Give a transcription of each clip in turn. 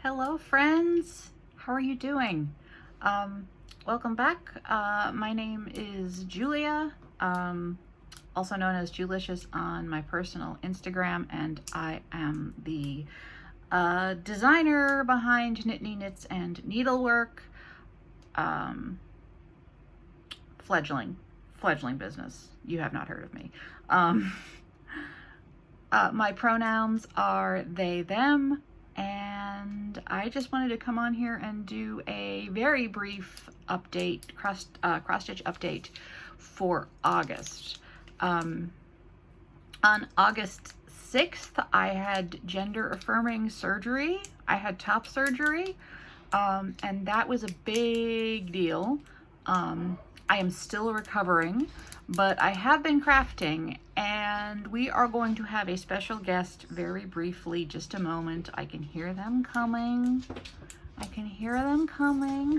Hello friends, how are you doing? Welcome back. My name is Julia, also known as Julicious on my personal Instagram, and I am the designer behind Knitney Knits and Needlework. Fledgling business. You have not heard of me. My pronouns are they, them, and I just wanted to come on here and do a very brief update, cross-stitch update for August. On August 6th, I had gender-affirming surgery. I had top surgery, and that was a big deal. I am still recovering, but I have been crafting, and we are going to have a special guest very briefly. Just a moment. I can hear them coming.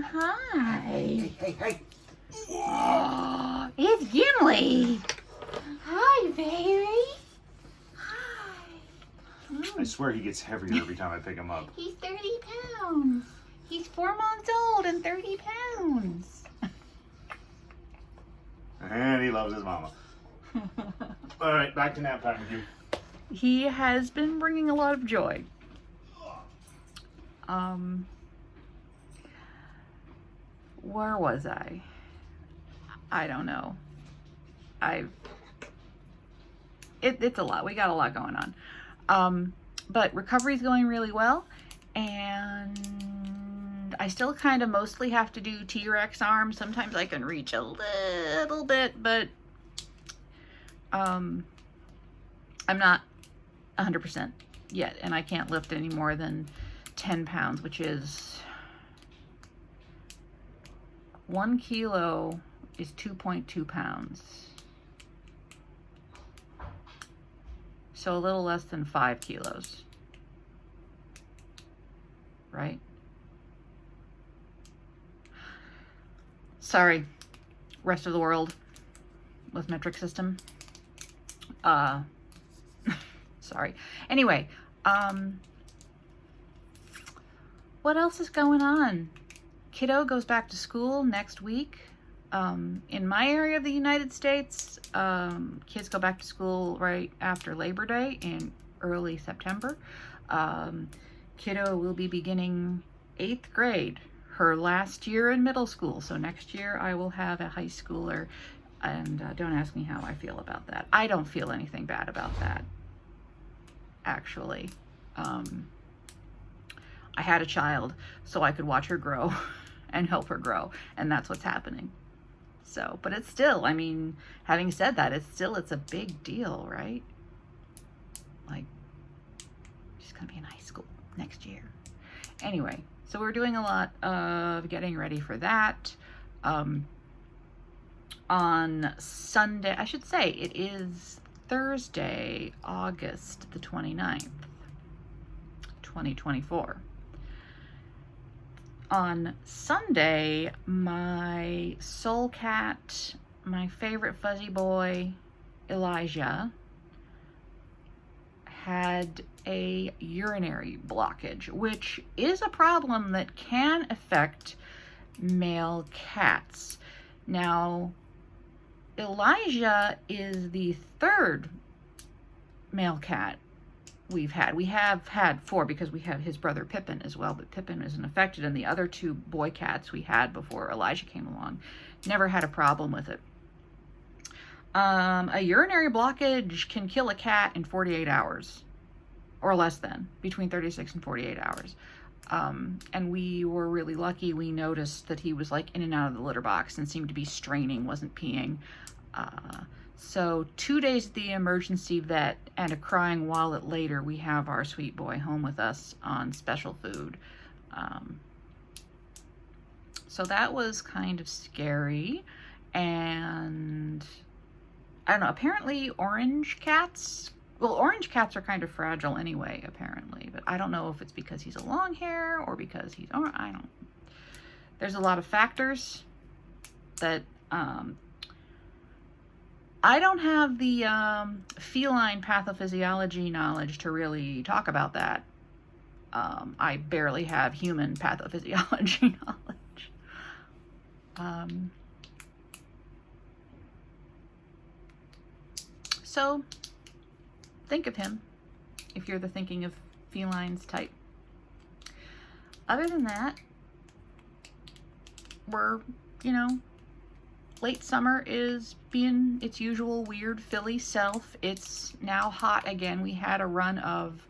Hi. Hey. Oh, it's Gimle. Hi, baby. Hi. I swear he gets heavier every time I pick him up. He's 30 pounds. He's 4 months old and 30 pounds. And he loves his mama. All right, back to nap time with you. He has been bringing a lot of joy. Where was I? I don't know. It's a lot. We got a lot going on. But recovery's going really well, and I still kind of mostly have to do T-Rex arms. Sometimes I can reach a little bit, but I'm not 100% yet, and I can't lift any more than 10 pounds, which is 1 kilo is 2.2 pounds. So a little less than 5 kilos, right? Sorry, rest of the world with metric system. Sorry. Anyway, what else is going on? Kiddo goes back to school next week. In my area of the United States, kids go back to school right after Labor Day in early September. Kiddo will be beginning 8th grade, her last year in middle school. So next year I will have a high schooler, and don't ask me how I feel about that. I don't feel anything bad about that, actually. I had a child so I could watch her grow and help her grow, and that's what's happening. So, but it's still, I mean, having said that, it's a big deal, right? Like, she's gonna be in high school next year. Anyway, so we're doing a lot of getting ready for that. On Sunday, I should say, it is Thursday, August the 29th, 2024. On Sunday, my soul cat, my favorite fuzzy boy, Elijah, had a urinary blockage, which is a problem that can affect male cats. Now, Elijah is the 3rd male cat we've had. We have had 4 because we have his brother Pippin as well, but Pippin isn't affected, and the other 2 boy cats we had before Elijah came along never had a problem with it. A urinary blockage can kill a cat in 48 hours or less than, between 36 and 48 hours. And we were really lucky. We noticed that he was like in and out of the litter box and seemed to be straining, wasn't peeing. So 2 days at the emergency vet and a crying wallet later, we have our sweet boy home with us on special food. So that was kind of scary. And I don't know, apparently orange cats are kind of fragile anyway, apparently. But I don't know if it's because he's a long hair or because he's, I don't. There's a lot of factors that I don't have the feline pathophysiology knowledge to really talk about that I barely have human pathophysiology knowledge. So think of him if you're the thinking of felines type. Other than that, we're, you know, late summer is being its usual weird Philly self. It's now hot again. We had a run of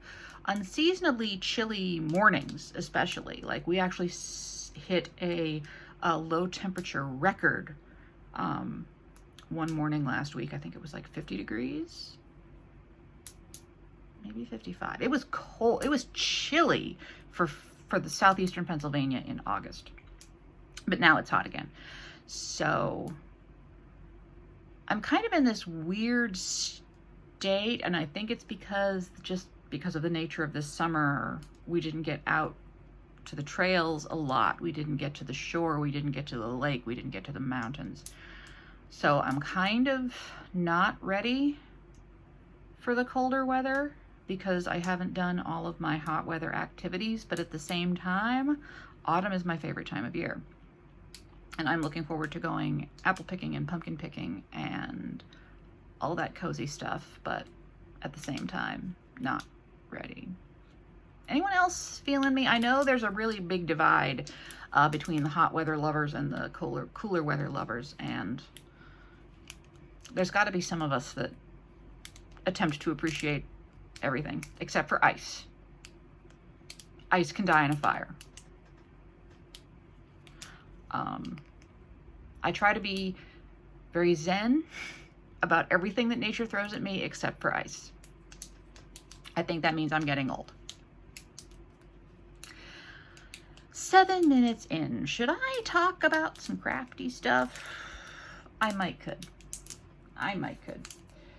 unseasonably chilly mornings, especially. Like, we actually hit a low temperature record one morning last week. I think it was like 50 degrees, maybe 55. It was cold. It was chilly for the southeastern Pennsylvania in August, but now it's hot again. So I'm kind of in this weird state, and I think it's because of the nature of this summer, we didn't get out to the trails a lot. We didn't get to the shore. We didn't get to the lake. We didn't get to the mountains. So I'm kind of not ready for the colder weather because I haven't done all of my hot weather activities, but at the same time, autumn is my favorite time of year. And I'm looking forward to going apple picking and pumpkin picking and all that cozy stuff, but at the same time, not ready. Anyone else feeling me? I know there's a really big divide between the hot weather lovers and the cooler weather lovers, and there's got to be some of us that attempt to appreciate everything except for ice. Ice can die in a fire. I try to be very zen about everything that nature throws at me except for ice. I think that means I'm getting old. 7 minutes in. Should I talk about some crafty stuff? I might could.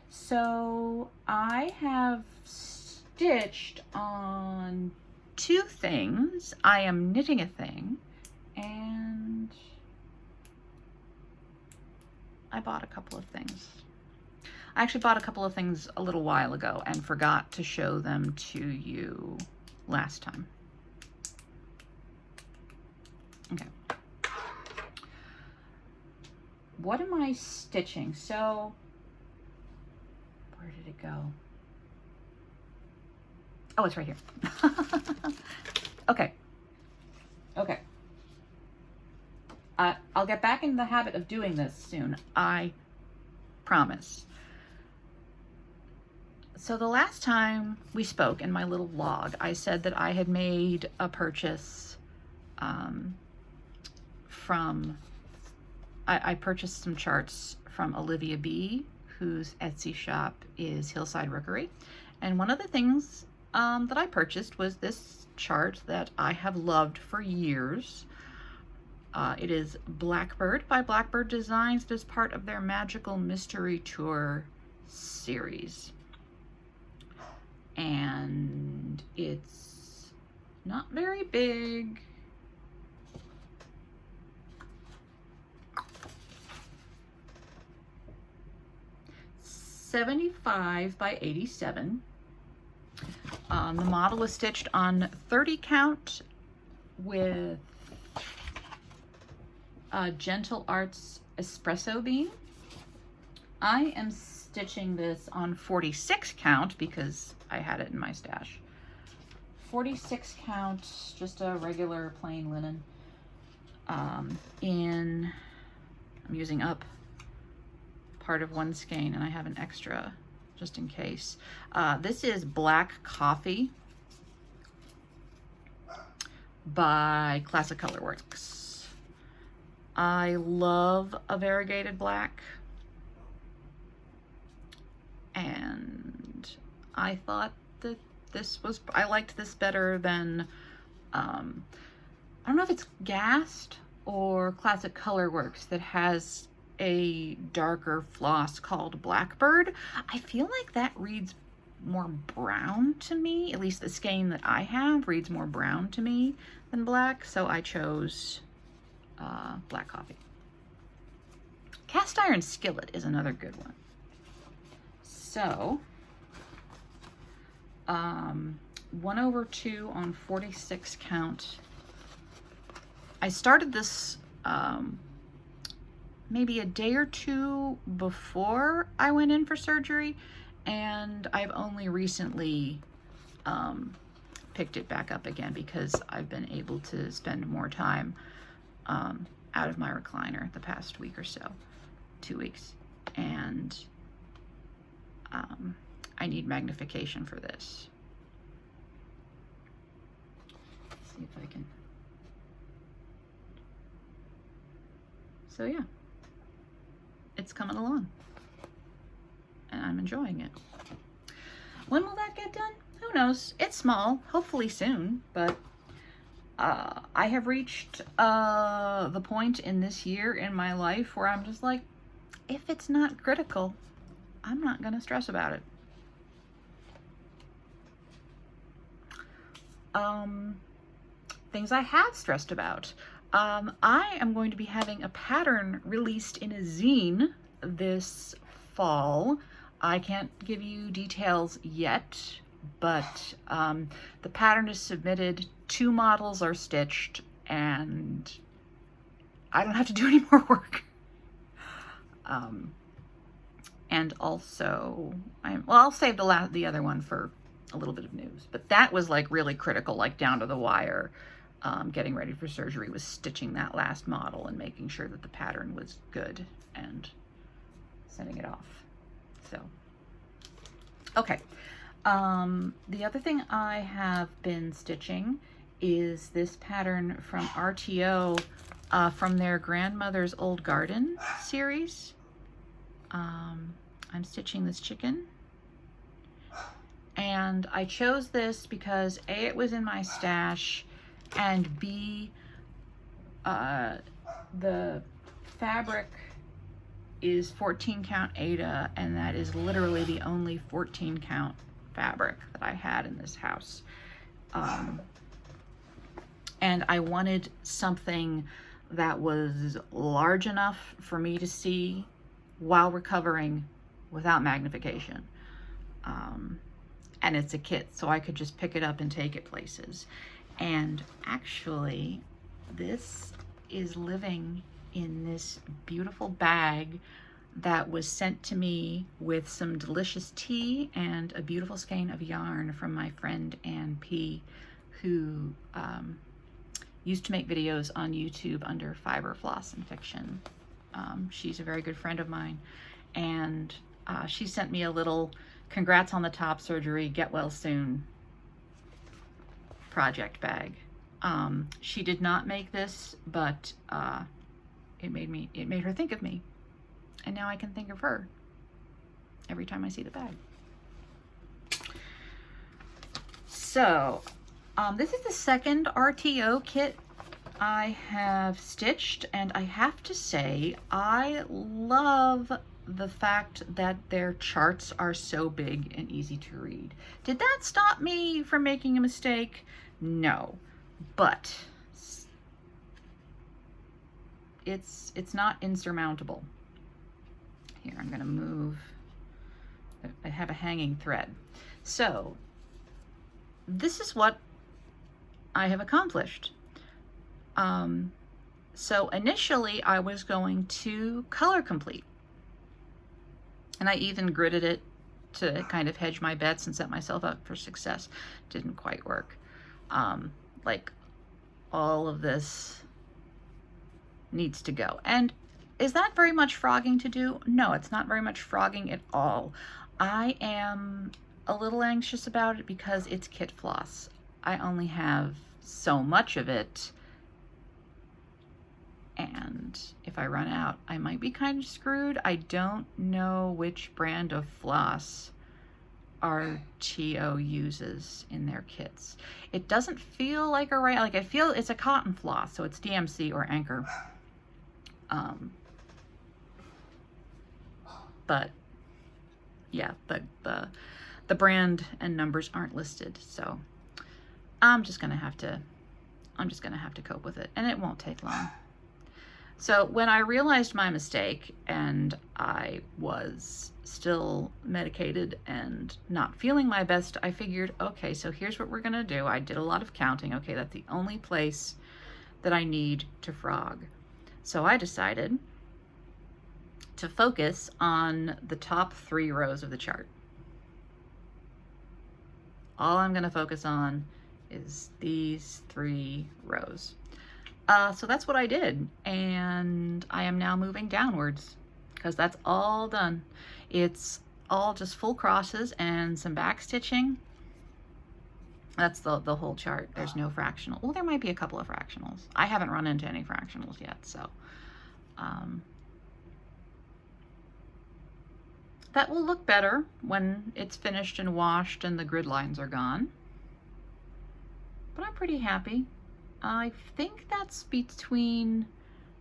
So I have stitched on 2 things. I am knitting a thing, and I bought a couple of things. I actually bought a couple of things a little while ago and forgot to show them to you last time. Okay. What am I stitching? So, where did it go? Oh, it's right here. Okay. Okay. I'll get back in the habit of doing this soon. I promise. So the last time we spoke in my little vlog, I said that I had made a purchase I purchased some charts from Olivia B, whose Etsy shop is Hillside Rookery. And one of the things that I purchased was this chart that I have loved for years. It is Blackbird by Blackbird Designs. It is part of their Magical Mystery Tour series. And it's not very big. $75 by 87. The model was stitched on 30 count with Gentle Arts espresso beam. I am stitching this on 46 count because I had it in my stash. 46 count, just a regular plain linen. I'm using up part of one skein and I have an extra just in case. This is Black Coffee by Classic Colorworks. I love a variegated black, and I thought that I liked this better than, I don't know if it's Gast or Classic Colorworks that has a darker floss called Blackbird. I feel like that reads more brown to me. At least the skein that I have reads more brown to me than black, so I chose Black Coffee. Cast Iron Skillet is another good one. So 1/2 on 46 count. I started this maybe a day or two before I went in for surgery, and I've only recently picked it back up again because I've been able to spend more time out of my recliner the past week or so, 2 weeks, and I need magnification for this. Let's see if I can. So yeah, it's coming along and I'm enjoying it. When will that get done? Who knows? It's small, hopefully soon, but I have reached the point in this year in my life where I'm just like, if it's not critical, I'm not gonna stress about it. Things I have stressed about. I am going to be having a pattern released in a zine this fall. I can't give you details yet, but the pattern is submitted, 2 models are stitched, and I don't have to do any more work. And also, I'll save the other one for a little bit of news, but that was like really critical, like down to the wire. Getting ready for surgery was stitching that last model and making sure that the pattern was good and sending it off. So, okay. The other thing I have been stitching is this pattern from RTO from their Grandmother's Old Garden series. I'm stitching this chicken. And I chose this because A, it was in my stash, and B, the fabric is 14 count Aida, and that is literally the only 14 count fabric that I had in this house. And I wanted something that was large enough for me to see while recovering without magnification. And it's a kit, so I could just pick it up and take it places. And actually, this is living in this beautiful bag that was sent to me with some delicious tea and a beautiful skein of yarn from my friend Ann P, who used to make videos on YouTube under Fiber, Floss, and Fiction. She's a very good friend of mine, and she sent me a little congrats on the top surgery, get well soon project bag. She did not make this, but it made her think of me, and now I can think of her every time I see the bag. So this is the second RTO kit I have stitched, and I have to say I love the fact that their charts are so big and easy to read. Did that stop me from making a mistake? No, but it's not insurmountable. Here, I'm gonna move. I have a hanging thread. So this is what I have accomplished. So initially I was going to color complete, and I even gridded it to kind of hedge my bets and set myself up for success. Didn't quite work. Like, all of this needs to go. And is that very much frogging to do? No, it's not very much frogging at all. I am a little anxious about it because it's kit floss. I only have so much of it, and if I run out, I might be kind of screwed. I don't know which brand of floss RTO uses in their kits. It doesn't feel like I feel it's a cotton floss, so it's DMC or Anchor. But yeah, the brand and numbers aren't listed, so I'm just gonna have to cope with it, and it won't take long. So when I realized my mistake and I was still medicated and not feeling my best, I figured, okay, so here's what we're gonna do. I did a lot of counting. Okay, that's the only place that I need to frog. So I decided to focus on the top 3 rows of the chart. All I'm gonna focus on is these 3 rows. So that's what I did, and I am now moving downwards because that's all done. It's all just full crosses and some back stitching. That's the whole chart. There's no fractional. Well, there might be a couple of fractionals. I haven't run into any fractionals yet, so that will look better when it's finished and washed and the grid lines are gone. But I'm pretty happy. I think that's between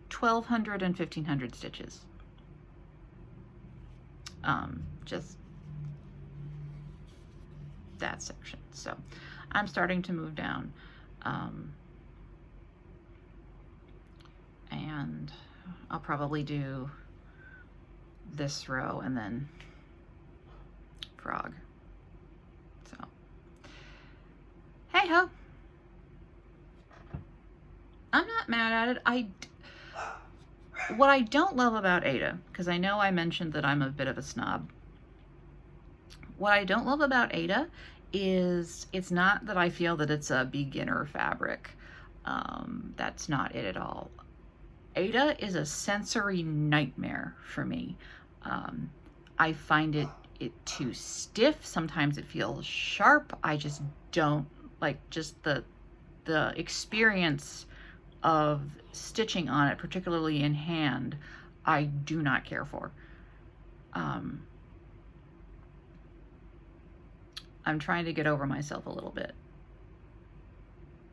1,200 and 1,500 stitches. Just that section. So I'm starting to move down. And I'll probably do this row and then frog. So, hey ho. I'm not mad at it. What I don't love about Aida, because I know I mentioned that I'm a bit of a snob. What I don't love about Aida is it's not that I feel that it's a beginner fabric. That's not it at all. Aida is a sensory nightmare for me. I find it too stiff. Sometimes it feels sharp. I just don't like just the experience of stitching on it, particularly in hand. I do not care for. I'm trying to get over myself a little bit,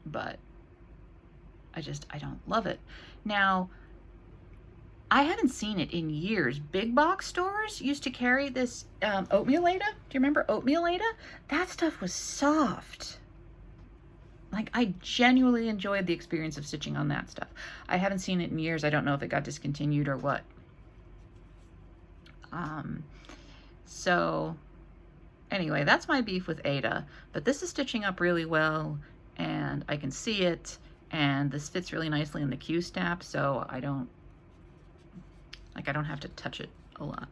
but I don't love it. Now, I haven't seen it in years. Big box stores used to carry this oatmeal Aida. Do you remember oatmeal Aida? That stuff was soft. Like, I genuinely enjoyed the experience of stitching on that stuff. I haven't seen it in years. I don't know if it got discontinued or what. So anyway, that's my beef with Aida. But this is stitching up really well, and I can see it, and this fits really nicely in the Q snap, so I don't have to touch it a lot.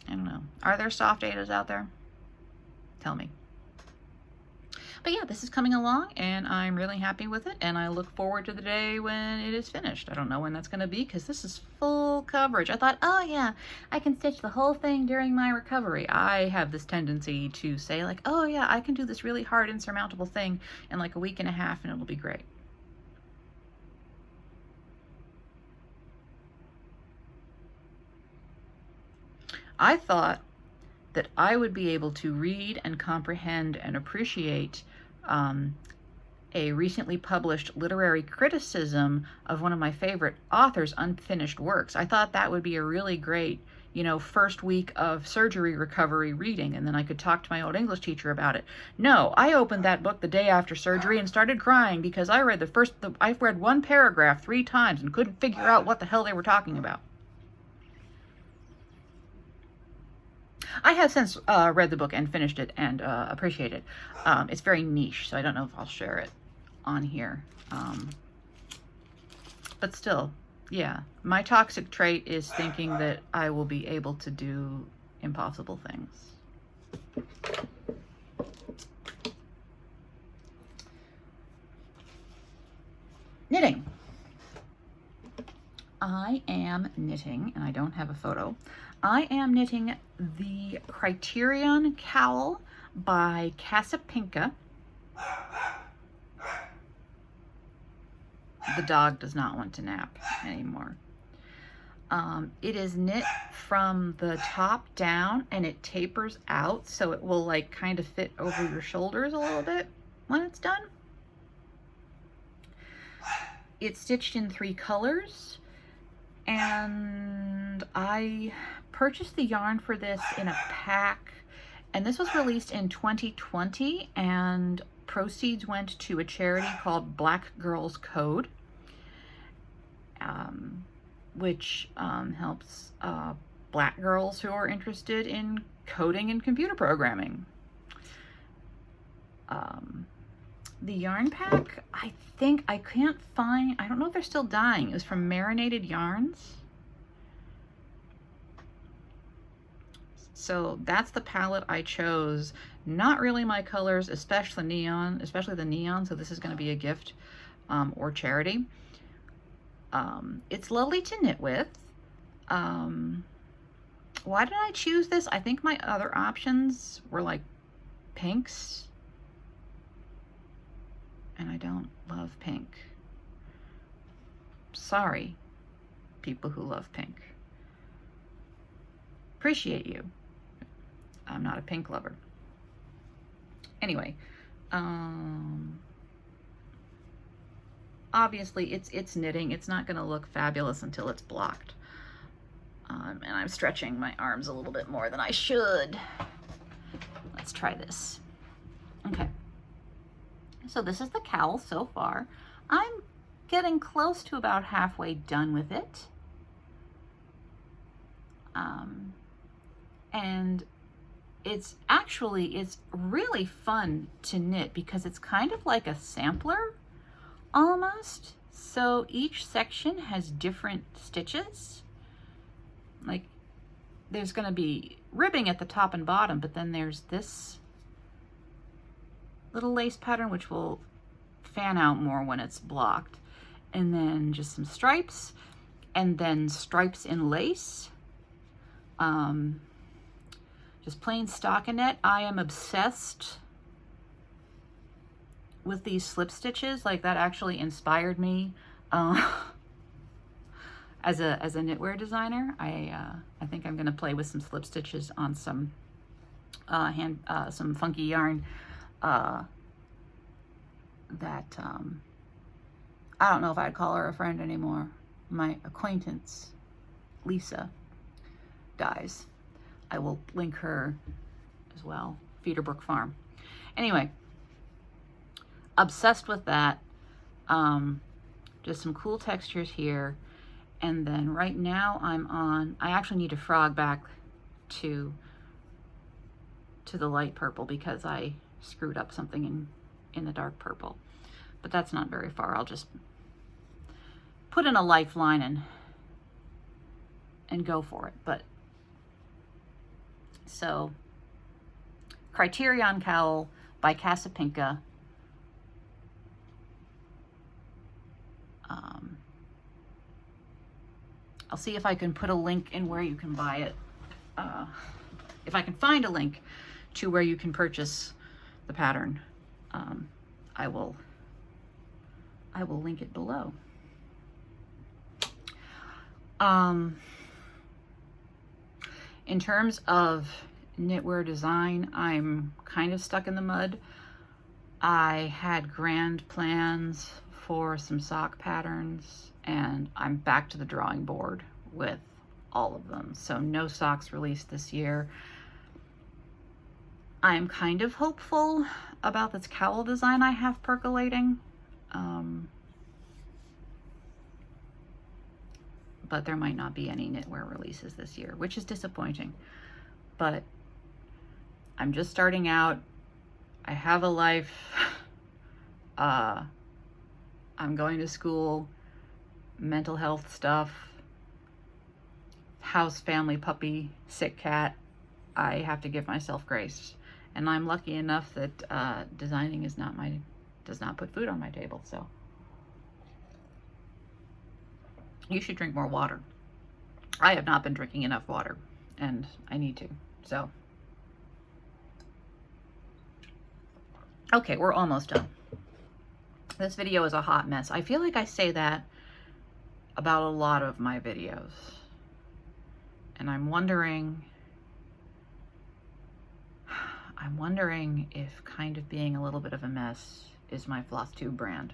I don't know. Are there soft Aidas out there? Tell me. But yeah, this is coming along and I'm really happy with it, and I look forward to the day when it is finished. I don't know when that's going to be because this is full coverage. I thought, oh yeah, I can stitch the whole thing during my recovery. I have this tendency to say like, oh yeah, I can do this really hard insurmountable thing in like a week and a half and it'll be great. I thought that I would be able to read and comprehend and appreciate a recently published literary criticism of one of my favorite authors' unfinished works. I thought that would be a really great, you know, first week of surgery recovery reading, and then I could talk to my old English teacher about it. No, I opened that book the day after surgery and started crying because I read I've read one paragraph 3 times and couldn't figure out what the hell they were talking about. I have since read the book and finished it and appreciate it. It's very niche, so I don't know if I'll share it on here. But still, yeah. My toxic trait is thinking that I will be able to do impossible things. Knitting. I am knitting, and I don't have a photo. I am knitting the Criterion cowl by Casapinka. The dog does not want to nap anymore. It is knit from the top down and it tapers out so it will like kind of fit over your shoulders a little bit when it's done. It's stitched in 3 colors, and I purchased the yarn for this in a pack, and this was released in 2020, and proceeds went to a charity called Black Girls Code. which helps Black girls who are interested in coding and computer programming. The yarn pack, I think I can't find, I don't know if they're still dyeing. It was from Marinated Yarns. So that's the palette I chose. Not really my colors, especially the neon. So this is going to be a gift or charity. It's lovely to knit with. Why did I choose this? I think my other options were like pinks. And I don't love pink. Sorry, people who love pink. Appreciate you. I'm not a pink lover. Anyway, obviously it's knitting. It's not going to look fabulous until it's blocked. And I'm stretching my arms a little bit more than I should. Let's try this. Okay. So this is the cowl so far. I'm getting close to about halfway done with it. And it's really fun to knit because it's kind of like a sampler almost. So each section has different stitches. Like there's going to be ribbing at the top and bottom, but then there's this little lace pattern which will fan out more when it's blocked, and then just some stripes, and then stripes in lace, just plain stockinette. I am obsessed with these slip stitches. Like that actually inspired me as a knitwear designer. I think I'm gonna play with some slip stitches on some some funky yarn that I don't know if I'd call her a friend anymore. My acquaintance, Lisa, dyes. I will link her as well, Feederbrook Farm. Anyway, obsessed with that. Just some cool textures here. And then right now I actually need to frog back to the light purple because I screwed up something in the dark purple, but that's not very far. I'll just put in a lifeline and go for it. But so Criterion Cowl by Casapinka. I'll see if I can put a link in where you can buy it. If I can find a link to where you can purchase the pattern, I will link it below. In terms of knitwear design, I'm kind of stuck in the mud. I had grand plans for some sock patterns, and I'm back to the drawing board with all of them. So no socks released this year. I'm kind of hopeful about this cowl design I have percolating. But there might not be any knitwear releases this year, which is disappointing. But I'm just starting out. I have a life. I'm going to school, mental health stuff, house, family, puppy, sick cat. I have to give myself grace. And I'm lucky enough that designing is does not put food on my table. So you should drink more water. I have not been drinking enough water, and I need to. So okay, we're almost done. This video is a hot mess. I feel like I say that about a lot of my videos, and I'm wondering if kind of being a little bit of a mess is my FlossTube brand.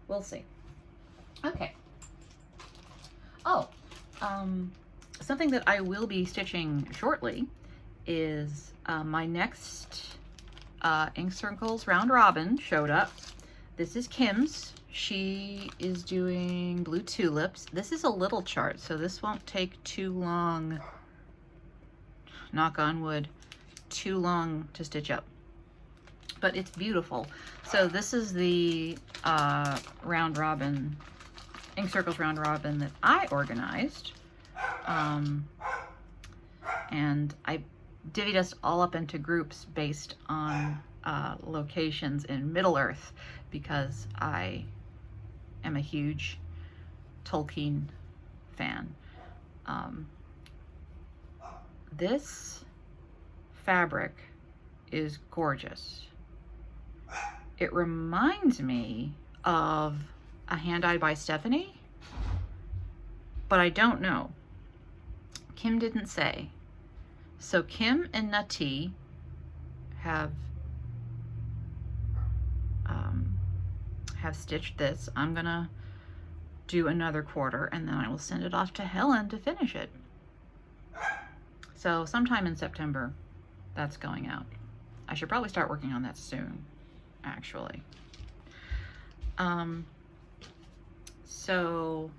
We'll see. Okay. Oh, something that I will be stitching shortly is my next Ink Circles Round Robin showed up. This is Kim's. She is doing Blue Tulips. This is a little chart, so this won't take too long, knock on wood, too long to stitch up. But it's beautiful. So this is the Round Robin, Ink Circles Round Robin that I organized. And I divvied us all up into groups based on locations in Middle Earth because I am a huge Tolkien fan. This fabric is gorgeous. It reminds me of a Hand-Dyed by Stephanie, but I don't know. Kim didn't say. So Kim and Nati have stitched this. I'm gonna do another quarter and then I will send it off to Helen to finish it. So sometime in September that's going out. I should probably start working on that soon, actually. So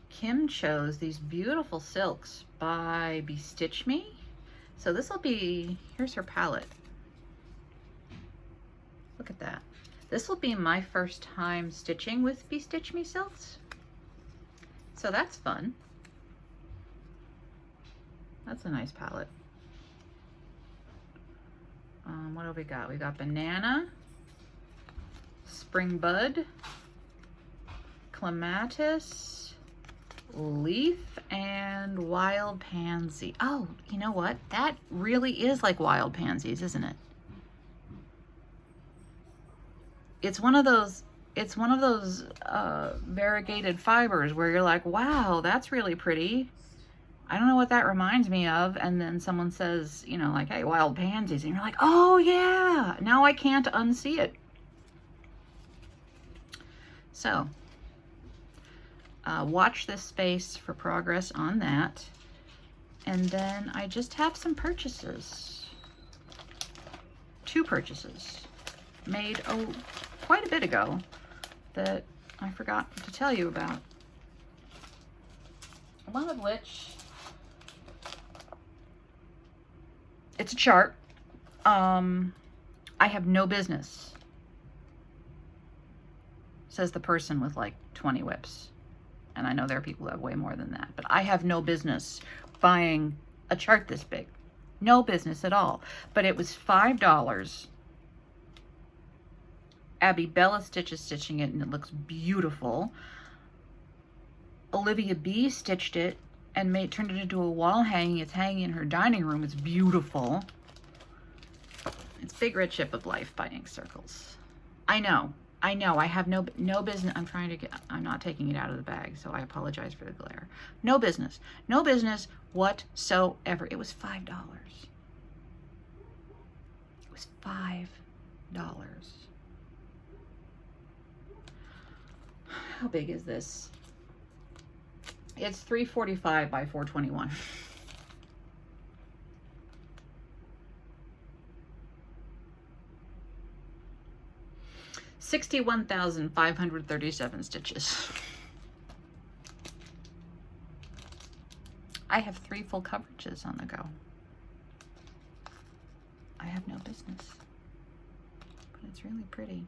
Kim chose these beautiful silks by Bestitch Me. So this will be, here's her palette. Look at that. This will be my first time stitching with Bestitch Me silks. So that's fun. That's a nice palette. What have we got? We got Banana, Spring Bud, Clematis, Leaf, and Wild Pansy. Oh, you know what? That really is like Wild Pansies, isn't it? It's one of those variegated fibers where you're like, wow, that's really pretty. I don't know what that reminds me of. And then someone says, you know, like, hey, Wild Pansies. And you're like, oh yeah, now I can't unsee it. So, watch this space for progress on that. And then I just have some purchases. 2 purchases made quite a bit ago that I forgot to tell you about. One of which, it's a chart. I have no business, says the person with like 20 whips. And I know there are people who have way more than that, but I have no business buying a chart this big. No business at all. But it was $5. Abby Bella Stitch is stitching it and it looks beautiful. Olivia B stitched it and turned it into a wall hanging. It's hanging in her dining room. It's beautiful. It's Big Red Ship of Life by Ink Circles. I know. I have no business. I'm not taking it out of the bag, so I apologize for the glare. No business whatsoever. It was $5. It was $5. How big is this? It's 345 by 421. $61,537 stitches. I have 3 full coverages on the go. I have no business, but it's really pretty.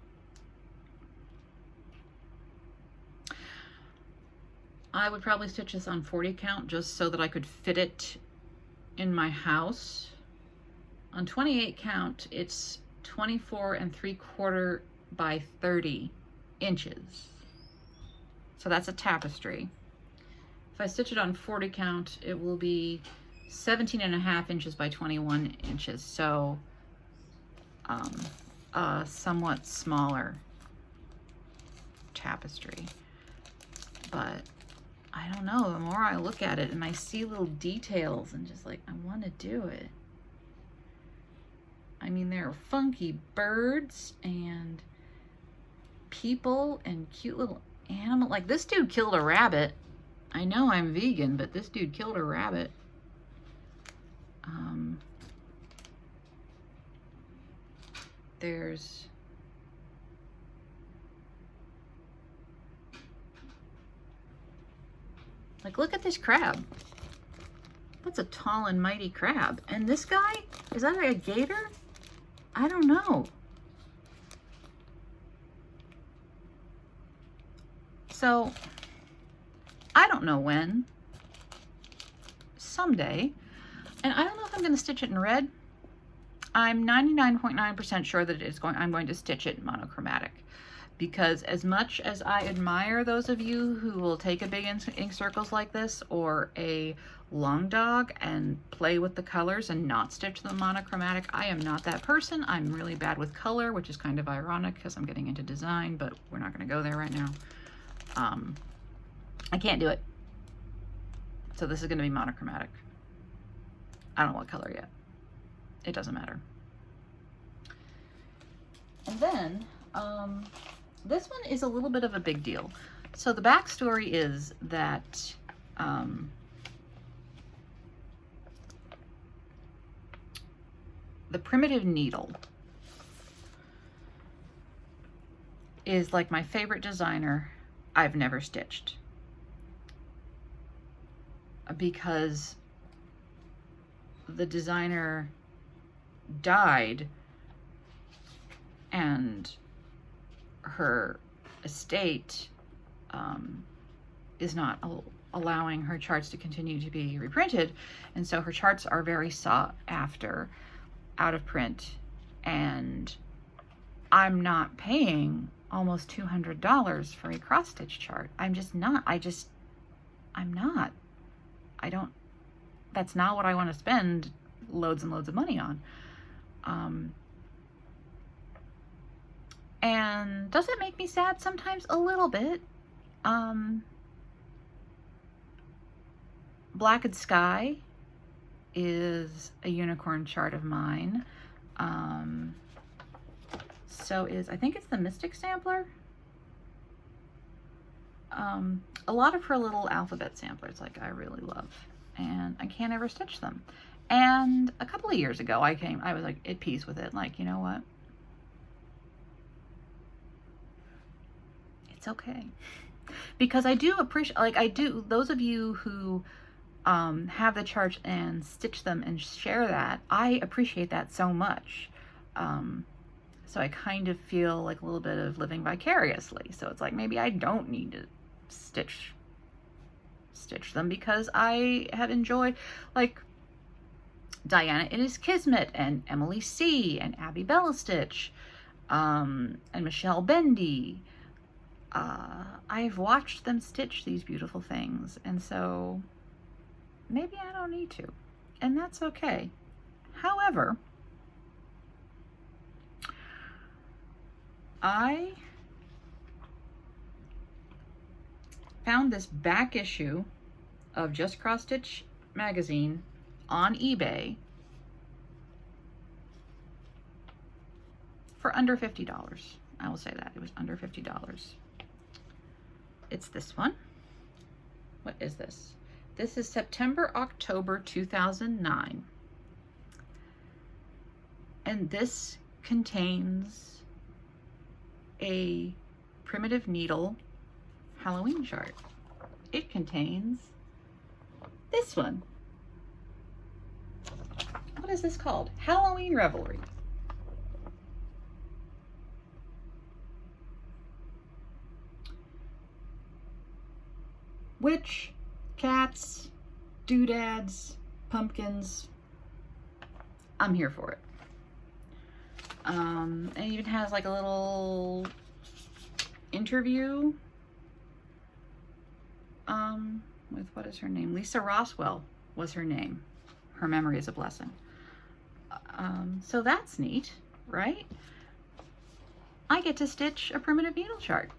I would probably stitch this on 40 count just so that I could fit it in my house. On 28 count, it's 24 3/4 by 30 inches. So that's a tapestry. If I stitch it on 40 count, it will be 17.5 inches by 21 inches. So a somewhat smaller tapestry. But I don't know, the more I look at it and I see little details and just like, I want to do it. I mean, there are funky birds and people and cute little animal. Like this dude killed a rabbit. I know I'm vegan, but this dude killed a rabbit. There's like, look at this crab. That's a tall and mighty crab. And this guy, is that a gator? I don't know. So, I don't know when. Someday. And I don't know if I'm going to stitch it in red. I'm 99.9% sure that I'm going to stitch it monochromatic. Because as much as I admire those of you who will take a big ink circles like this or a long dog and play with the colors and not stitch them monochromatic, I am not that person. I'm really bad with color, which is kind of ironic because I'm getting into design, but we're not going to go there right now. I can't do it. So this is going to be monochromatic. I don't know what color yet. It doesn't matter. And then, this one is a little bit of a big deal. So the backstory is that the primitive needle is like my favorite designer I've never stitched, because the designer died and her estate is not allowing her charts to continue to be reprinted, and so her charts are very sought after, out of print, and I'm not paying almost $200 for a cross stitch chart. I'm just not. I'm not. I don't, that's not what I want to spend loads and loads of money on. And does it make me sad sometimes? A little bit. Blacked Sky is a unicorn chart of mine. So is, I think it's the Mystic Sampler. A lot of her little alphabet samplers, like, I really love, and I can't ever stitch them. And a couple of years ago, I was like at peace with it. Like, you know what? It's okay. Because I do appreciate, like, those of you who have the charts and stitch them and share that, I appreciate that so much. So I kind of feel like a little bit of living vicariously. So it's like, maybe I don't need to stitch them, because I have enjoyed, like, Diana It Is Kismet and Emily C. and Abby Bellastitch, and Michelle Bendy. I've watched them stitch these beautiful things, and so maybe I don't need to, and that's okay. However, I found this back issue of Just Cross Stitch magazine on eBay for under $50. I will say that. It was under $50. It's this one. What is this? This is September, October 2009. And this contains a primitive needle Halloween chart. It contains this one. What is this called? Halloween Revelry. Witch, cats, doodads, pumpkins. I'm here for it. It even has like a little interview with, what is her name? Lisa Roswell was her name. Her memory is a blessing. So that's neat, right? I get to stitch a primitive needle chart,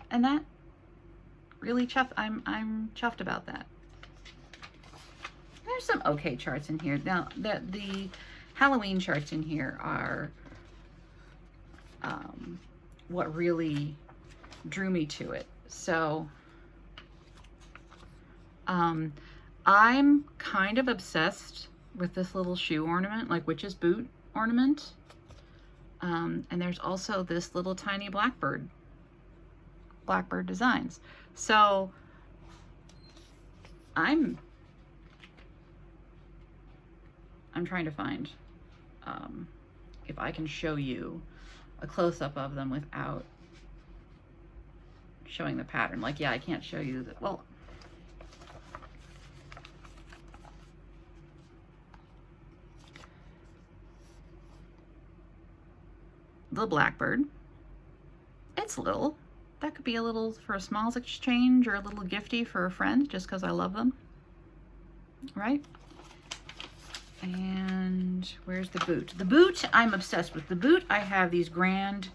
and that really I'm chuffed about that. There's some okay charts in here. Now, the Halloween charts in here are what really drew me to it. So I'm kind of obsessed with this little shoe ornament, like witch's boot ornament. And there's also this little tiny blackbird designs. So I'm trying to find if I can show you a close-up of them without showing the pattern. Like, yeah, I can't show you the, well, the blackbird, it's little. That could be a little for a smalls exchange or a little gifty for a friend just because I love them, right? And where's the boot? The boot, I'm obsessed with. The boot, I have these grand,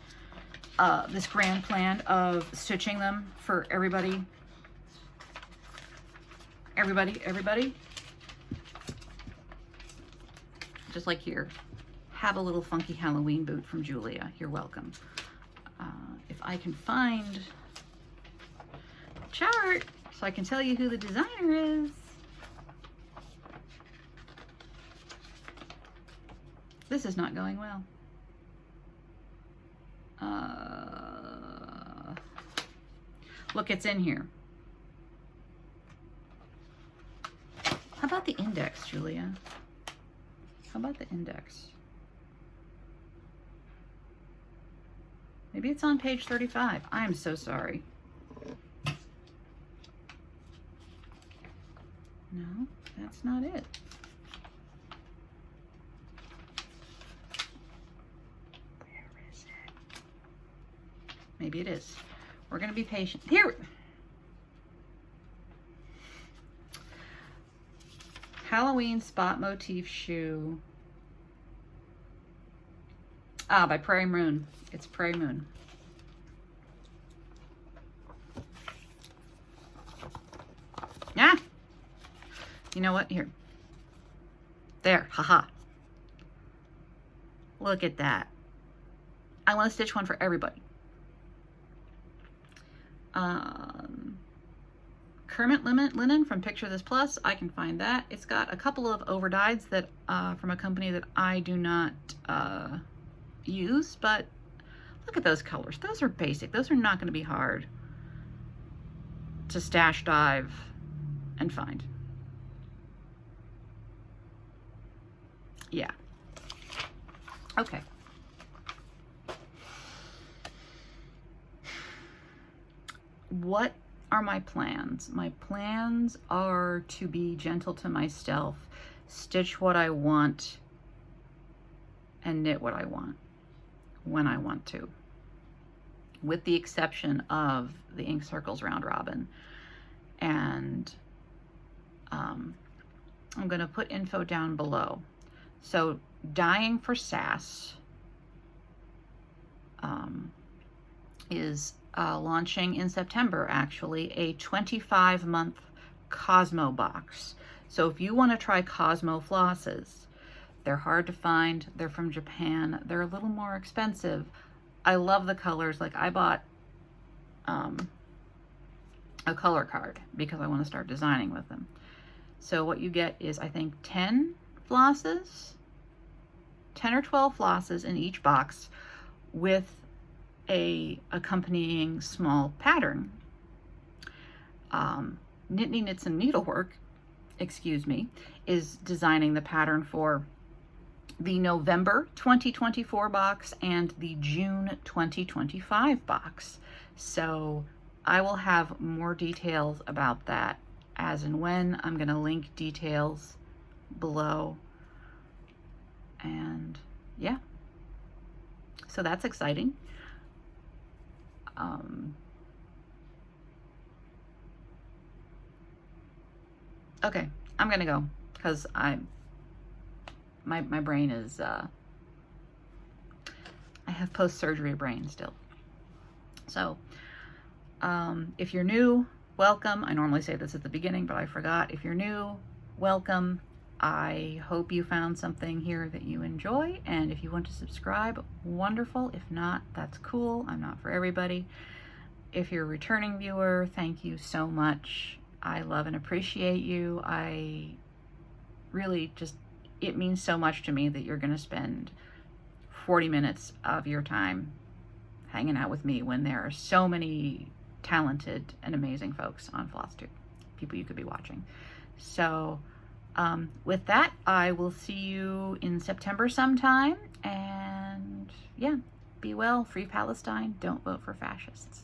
this grand plan of stitching them for everybody. Just like here. Have a little funky Halloween boot from Julia. You're welcome. If I can find a chart so I can tell you who the designer is. This is not going well. Look, it's in here. How about the index, Julia? How about the index? Maybe it's on page 35. I am so sorry. No, that's not it. Where is it? Maybe it is. We're going to be patient. Here. Halloween spot motif shoe. Ah, by Prairie Moon. It's Prairie Moon. Yeah. You know what? Here. There. Haha. Look at that. I want to stitch one for everybody. Kermit linen from Picture This Plus. I can find that. It's got a couple of overdyes that from a company that I do not use, but look at those colors. Those are basic. Those are not going to be hard to stash, dive, and find. Yeah. Okay. What are my plans? My plans are to be gentle to myself, stitch what I want, and knit what I want when I want to, with the exception of the Ink Circles Round Robin. And I'm going to put info down below. So Dying for Sass is launching in September, actually, a 25-month Cosmo box. So if you want to try Cosmo flosses, they're hard to find. They're from Japan. They're a little more expensive. I love the colors. Like, I bought a color card because I want to start designing with them. So what you get is, I think, 10 flosses, 10 or 12 flosses in each box with a accompanying small pattern. Nittany Knits and Needlework, excuse me, is designing the pattern for the November 2024 box and the June 2025 box. So I will have more details about that as and when. I'm going to link details below. And yeah, so that's exciting. Okay, I'm gonna go because my brain is I have post-surgery brain still. So if you're new, welcome. I normally say this at the beginning, but I forgot. If you're new, welcome. I hope you found something here that you enjoy, and if you want to subscribe, wonderful. If not, that's cool. I'm not for everybody. If you're a returning viewer, thank you so much. I love and appreciate you. I really just, it means so much to me that you're going to spend 40 minutes of your time hanging out with me when there are so many talented and amazing folks on FlossTube, people you could be watching. So with that, I will see you in September sometime. And yeah, be well, free Palestine, don't vote for fascists.